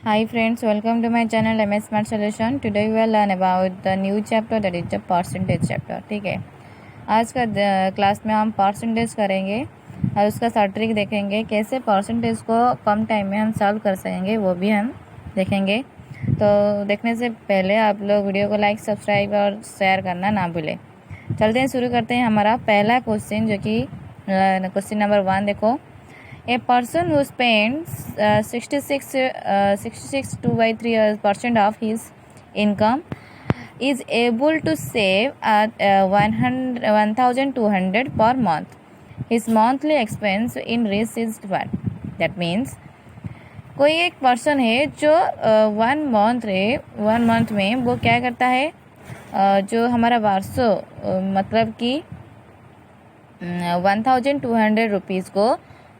Hi friends, welcome to my channel MS Smart Solution. Today we will learn about the new chapter that is the percentage chapter. ठीक है, आज का class में हम percentage करेंगे और उसका शॉर्ट ट्रिक देखेंगे कैसे परसेंटेज को कम टाइम में हम सॉल्व कर सकेंगे, वो भी हम देखेंगे। तो देखने से पहले आप लोग वीडियो को लाइक, सब्सक्राइब और शेयर करना ना भूलें। चलते हैं, शुरू करते हैं हमारा पहला क्वेश्चन, जो कि क्वेश्चन नंबर 1 देखो। A person who spends 66 2/3% of his income is able to save at 1,200 per month. His monthly expense in risk is what? That means कोई एक पर्सन है जो 1 मंथ में वो क्या करता है, जो हमारा वार्षो मतलब कि 1,200 रुपीज़ को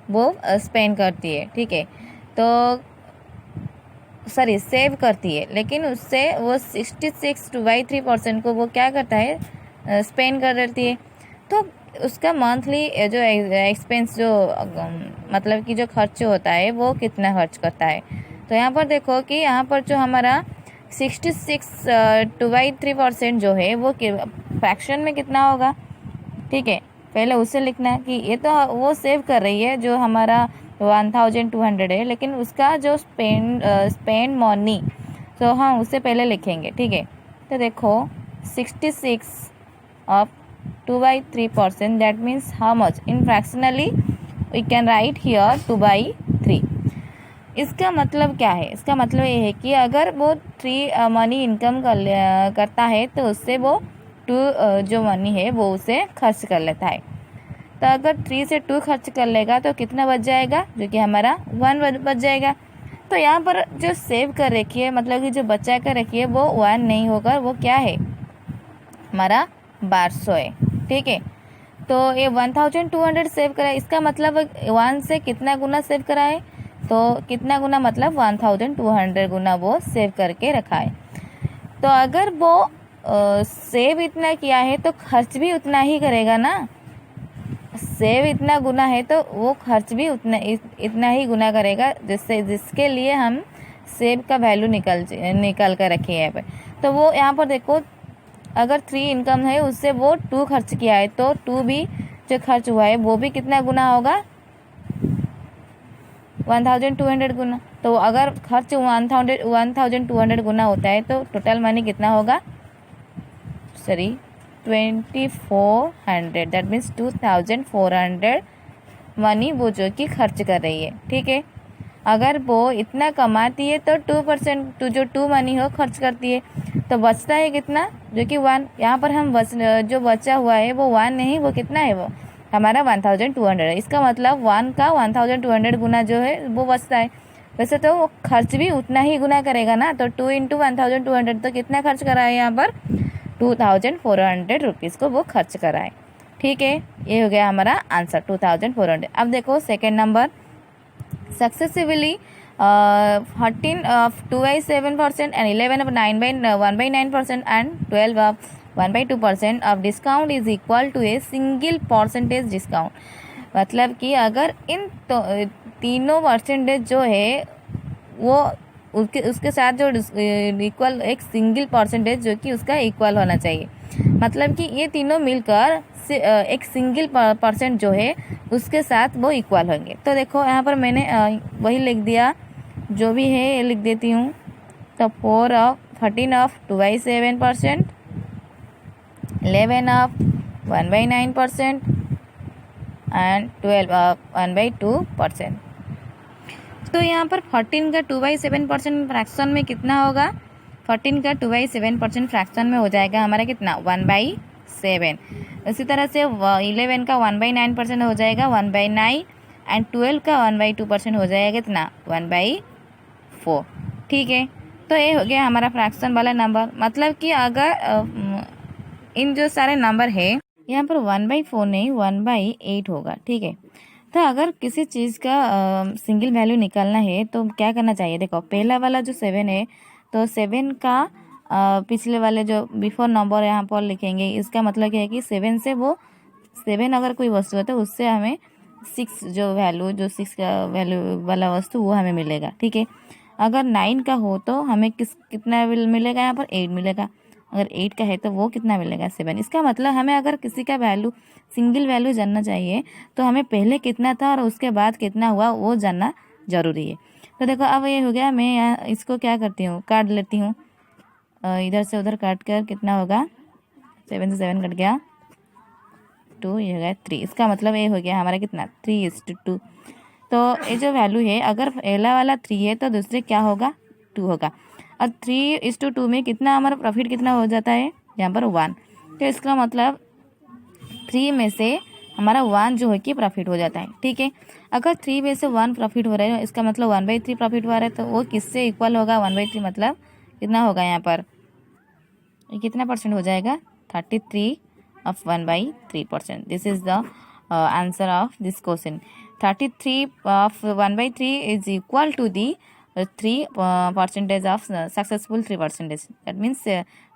वो स्पेंड करती है। ठीक है, तो सॉरी सेव करती है, लेकिन उससे वो 66/3% को वो क्या करता है, स्पेंड कर देती है। तो उसका मंथली जो एक्सपेंस जो मतलब कि जो खर्च होता है वो कितना खर्च करता है। तो यहाँ पर देखो कि यहाँ पर जो हमारा 66/3% जो है वो फ्रैक्शन में कितना होगा। ठीक है, पहले उसे लिखना है कि ये तो वो सेव कर रही है जो हमारा 1,200 है, लेकिन उसका जो स्पेंड मनी, तो हम उसे पहले लिखेंगे। ठीक है, तो देखो 66 of 2/3%, that means how much in fractionally we can write here 2/3। इसका मतलब क्या है, इसका मतलब ये है कि अगर वो 3 मनी इनकम करता है तो उससे वो 2 जो मनी है वो उसे खर्च कर लेता है। तो अगर 3 से 2 खर्च कर लेगा तो कितना बच जाएगा, जो कि हमारा 1 बच जाएगा। तो यहाँ पर जो सेव कर रखी है, मतलब कि जो बचा कर रखी है, वो 1 नहीं होगा, वो क्या है, हमारा 1200 है। ठीक है, तो ये 1,200 सेव करा है, इसका मतलब 1 से कितना गुना सेव करा है, तो कितना गुना मतलब 1,200 गुना वो सेव करके रखा है। तो अगर वो सेव इतना किया है तो खर्च भी उतना ही करेगा ना। सेव इतना गुना है तो वो खर्च भी इतना ही गुना करेगा, जिसके लिए हम सेव का वैल्यू निकाल कर रखे हैं। तो वो यहाँ पर देखो, अगर 3 इनकम है उससे वो 2 खर्च किया है, तो 2 भी जो खर्च हुआ है वो भी कितना गुना होगा, 1,200 गुना। तो अगर खर्च 1,200 गुना होता है तो टोटल मनी कितना होगा, सॉरी 2,400, दैट मीन्स 2,400 मनी वो जो कि खर्च कर रही है। ठीक है, अगर वो इतना कमाती है तो 2% जो 2 मनी हो खर्च करती है, तो बचता है कितना, जो कि 1। यहाँ पर हम जो बचा हुआ है वो 1 नहीं, वो कितना है, वो हमारा 1,200 है। इसका मतलब 1 का 1,200 गुना जो है वो बचता है। वैसे तो वो खर्च भी उतना ही गुना करेगा ना, तो 2 × 1,200 तो कितना खर्च करा है, यहाँ पर 2,400 रुपीज़ को वो खर्च करा है। ठीक है, ये हो गया हमारा आंसर 2,400। अब देखो second number, successively 14 of 2/7% and 11 of 1/9% and 12 of 1/2% of discount is equal to a single percentage discount। मतलब कि अगर इन तीनों परसेंटेज जो है वो उसके साथ जो इक्वल एक सिंगल परसेंटेज जो कि उसका इक्वल होना चाहिए, मतलब कि ये तीनों मिलकर एक सिंगल परसेंट जो है उसके साथ वो इक्वल होंगे। तो देखो यहाँ पर मैंने वही लिख दिया, जो भी है ये लिख देती हूँ। तो 14 ऑफ 2/7%, 11 ऑफ 1/9% एंड 12 ऑफ 1/2%। तो यहाँ पर 14 का 2/7% फ्रैक्शन में कितना होगा, 14 का 2/7% फ्रैक्शन में हो जाएगा हमारा कितना, 1/7। इसी तरह से 11 का 1/9% हो जाएगा 1/9 एंड 12 का 1/2% हो जाएगा कितना, 1/4। ठीक है, तो ये हो गया हमारा फ्रैक्शन वाला नंबर। मतलब कि अगर इन जो सारे नंबर है यहाँ पर 1/4 नहीं 1/8 होगा। ठीक है, तो अगर किसी चीज़ का सिंगल वैल्यू निकालना है तो क्या करना चाहिए, देखो पहला वाला जो 7 है, तो 7 का पिछले वाले जो बिफोर नंबर यहाँ पर लिखेंगे। इसका मतलब क्या है कि 7 से वो 7 अगर कोई वस्तु है तो उससे हमें 6 जो 6 का वैल्यू वाला वस्तु वो हमें मिलेगा। ठीक है, अगर 9 का हो तो हमें कितना मिलेगा यहाँ पर 8 मिलेगा। अगर 8 का है तो वो कितना मिलेगा 7। इसका मतलब हमें अगर किसी का वैल्यू सिंगल वैल्यू जानना चाहिए तो हमें पहले कितना था और उसके बाद कितना हुआ वो जानना ज़रूरी है। तो देखो अब ये हो गया, मैं यहाँ इसको क्या करती हूँ, काट लेती हूँ, इधर से उधर काट कर कितना होगा 7 से 7 कट गया 2, ये हो गया 3। इसका मतलब ये हो गया हमारा कितना 3:2। तो ये जो वैल्यू है अगर पहला वाला 3 है तो दूसरे क्या होगा 2 होगा। और 3:2 में कितना हमारा प्रॉफिट कितना हो जाता है यहाँ पर 1। तो इसका मतलब 3 में से हमारा 1 जो है कि प्रॉफिट हो जाता है। ठीक है, अगर 3 में से 1 प्रॉफिट हो रहा है इसका मतलब 1/3 प्रॉफिट हो रहा है, तो वो किससे इक्वल होगा 1/3 मतलब कितना होगा यहाँ पर, ये कितना परसेंट हो जाएगा 33 of 1/3%. This is the answer of this question. 33 of 1/3 is equal to the 3 percentage of successful 3%. That means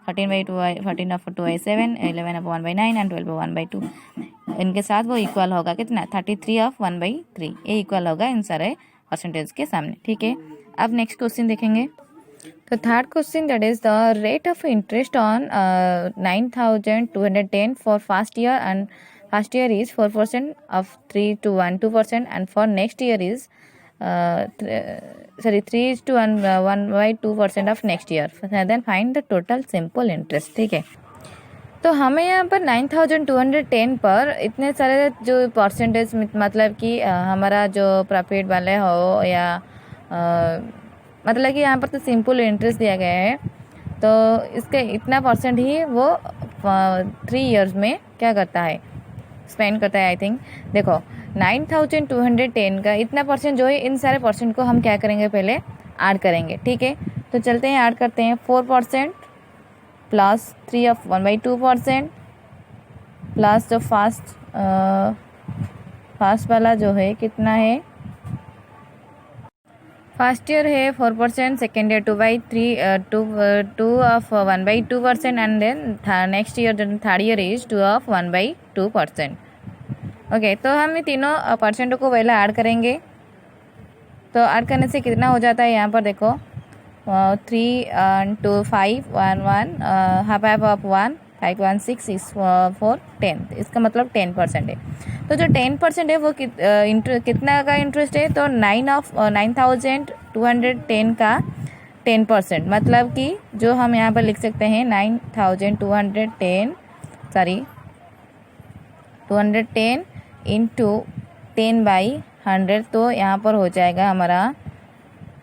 14/2 14 of 2/7, 11 of 1/9 and 12 of 1/2. इनके साथ वो इक्वल होगा कितना 33 of 1/3। ये इक्वल होगा इन सारे परसेंटेज के सामने। ठीक है, अब नेक्स्ट क्वेश्चन देखेंगे। तो third question, that is the rate of interest on 9,210 for first year and first year is 4% of 3:1 and for next year is 3:1/2% of next year. Then find the total simple interest। ठीक है, तो हमें यहाँ पर 9,210 पर इतने सारे जो परसेंटेज मतलब कि हमारा जो प्रॉफिट वाले हो या मतलब कि यहाँ पर तो सिंपल इंटरेस्ट दिया गया है, तो इसके इतना परसेंट ही वो 3 इयर्स में क्या करता है स्पेंड करता है। आई थिंक देखो 9,210 का इतना परसेंट जो है, इन सारे परसेंट को हम क्या करेंगे पहले ऐड करेंगे। ठीक है, तो चलते हैं ऐड करते हैं। 4% प्लस 3 of 1/2% प्लस जो फर्स्ट वाला जो है कितना है, फर्स्ट ईयर है 4%, second year 2 of 1/2% and then next year third year is 2 of 1/2%। Okay, तो हम ये तीनों परसेंटों को पहले ऐड करेंगे। तो ऐड करने से कितना हो जाता है यहाँ पर देखो 3 and 2 5 1 1 हाफ ऑफ 1 5 1 6 6 4 10। इसका मतलब 10% है। तो जो 10% है वो कितना का इंटरेस्ट है, तो 9,210 का 10%, मतलब कि जो हम यहाँ पर लिख सकते हैं 210 इंटू 10/100, तो यहाँ पर हो जाएगा हमारा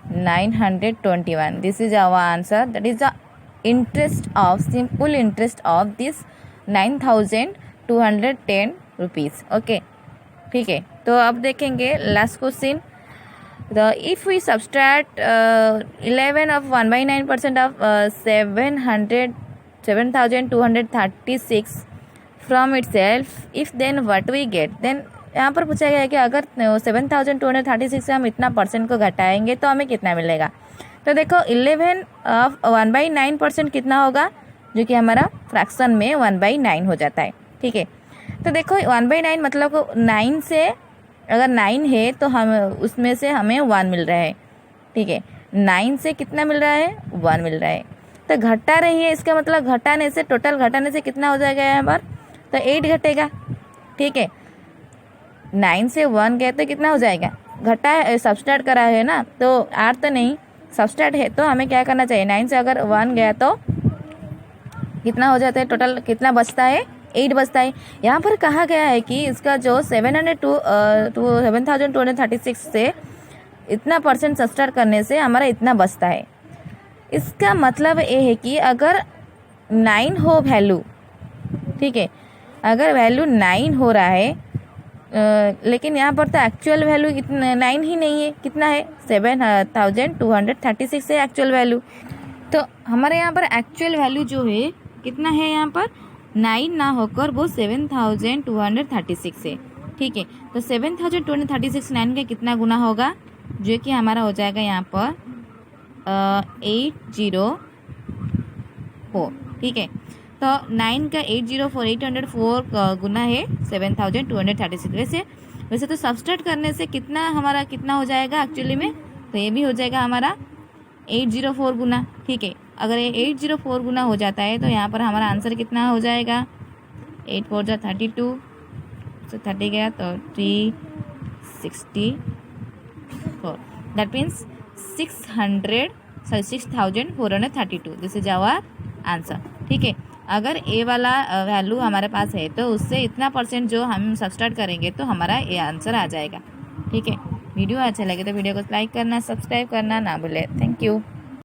921। This is our answer, that is the interest of simple interest of this 9,210 rupees. Okay, ठीक है, तो अब देखेंगे last question. The if we subtract 11 of 1/9% of 7,236 from itself, if then what we get. Then यहाँ पर पूछा गया है कि अगर 7,236 से हम इतना परसेंट को घटाएंगे तो हमें कितना मिलेगा। तो देखो 11 of 1/9% कितना होगा, जो कि हमारा फ्रैक्शन में 1/9 हो जाता है। ठीक है, तो देखो 1/9 मतलब 9 से अगर 9 है तो हम उसमें से हमें 1 मिल रहा है। ठीक है, 9 से कितना मिल रहा है 1 मिल रहा है, तो घटा रही है, इसका मतलब घटाने से टोटल घटाने से कितना हो जाएगा यहाँ पर, तो 8 घटेगा। ठीक है, 9 से 1 गए तो कितना हो जाएगा, घटा है सब्सट्रैक्ट करा है ना, तो 8 तो नहीं सब्सट्रैक्ट है, तो हमें क्या करना चाहिए 9 से अगर 1 गया तो कितना हो जाता है, टोटल कितना बचता है 8 बचता है। यहाँ पर कहा गया है कि इसका जो 7,236 से इतना परसेंट सब्सट्रैक्ट करने से हमारा इतना बचता है। इसका मतलब ये है कि अगर 9 हो वैल्यू, ठीक है, अगर वैल्यू 9 हो रहा है लेकिन यहाँ पर तो एक्चुअल वैल्यू इतना 9 ही नहीं है, कितना है 7,236 है एक्चुअल वैल्यू। तो हमारे यहाँ पर एक्चुअल वैल्यू जो है कितना है, यहाँ पर 9 ना होकर वो 7,236 है। ठीक है, तो 7,236 9 का कितना गुना होगा, जो कि हमारा हो जाएगा यहाँ पर 804। ठीक है, तो 9 का 804 गुना है 7,236। वैसे तो सब्सट्रैक्ट करने से कितना हमारा कितना हो जाएगा एक्चुअली में, तो ये भी हो जाएगा हमारा 804 गुना, ठीक है। अगर ये 804 गुना हो जाता है तो यहाँ पर हमारा आंसर कितना हो जाएगा, 8 4 जा 32, तो 30 गया तो 364, that means 6432, this is our answer, ठीक है। अगर ए वाला वैल्यू हमारे पास है तो उससे इतना परसेंट जो हम सब्सट्रैक्ट करेंगे तो हमारा ये आंसर आ जाएगा, ठीक है। वीडियो अच्छा लगे तो वीडियो को लाइक करना, सब्सक्राइब करना ना भूले। Thank you.